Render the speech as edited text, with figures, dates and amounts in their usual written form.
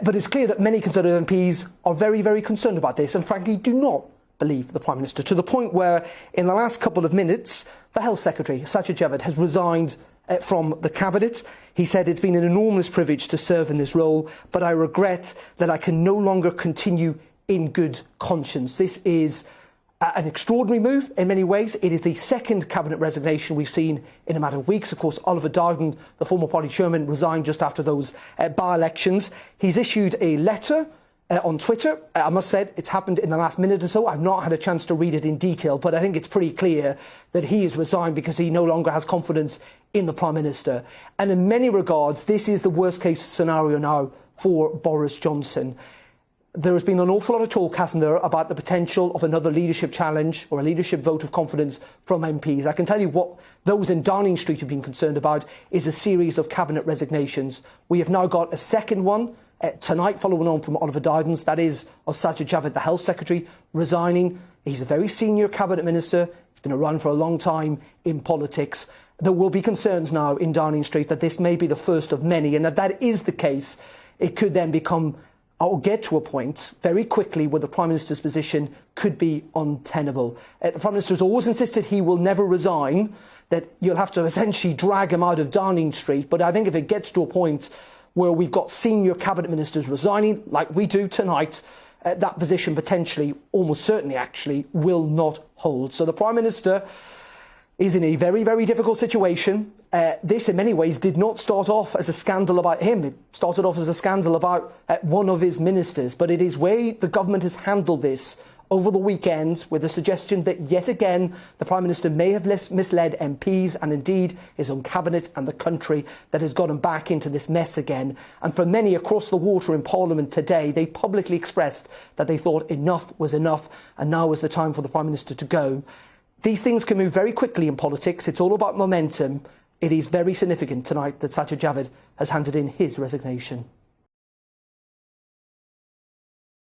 But it's clear that many Conservative MPs are very, very concerned about this and frankly do not believe the Prime Minister, to the point where in the last couple of minutes the Health Secretary, Sajid Javid, has resigned from the Cabinet. He said, "It's been an enormous privilege to serve in this role, but I regret that I can no longer continue in good conscience." This is an extraordinary move in many ways. It is the second Cabinet resignation we've seen in a matter of weeks. Of course, Oliver Dowden, the former party chairman, resigned just after those by-elections. He's issued a letter on Twitter. I must say it's happened in the last minute or so. I've not had a chance to read it in detail, but I think it's pretty clear that he has resigned because he no longer has confidence in the Prime Minister. And in many regards, this is the worst case scenario now for Boris Johnson. There has been an awful lot of talk, hasn't there, about the potential of another leadership challenge or a leadership vote of confidence from MPs. I can tell you what those in Downing Street have been concerned about is a series of Cabinet resignations. We have now got a second one tonight, following on from Oliver Dowden's, that is of Sajid Javid, the Health Secretary, resigning. He's a very senior Cabinet Minister. He's been around for a long time in politics. There will be concerns now in Downing Street that this may be the first of many, and if that is the case, it could then become or get to a point very quickly where the Prime Minister's position could be untenable. The Prime Minister has always insisted he will never resign, that you'll have to essentially drag him out of Downing Street. But I think if it gets to a point where we've got senior Cabinet Ministers resigning, like we do tonight, that position potentially, almost certainly actually, will not hold. So the Prime Minister is in a very, very difficult situation. This, in many ways, did not start off as a scandal about him. It started off as a scandal about one of his ministers. But it is way the government has handled this over the weekend, with the suggestion that yet again the Prime Minister may have misled MPs and indeed his own Cabinet and the country, that has got him back into this mess again. And for many across the water in Parliament today, they publicly expressed that they thought enough was enough and now was the time for the Prime Minister to go. These things can move very quickly in politics. It's all about momentum. It is very significant tonight that Sajid Javid has handed in his resignation.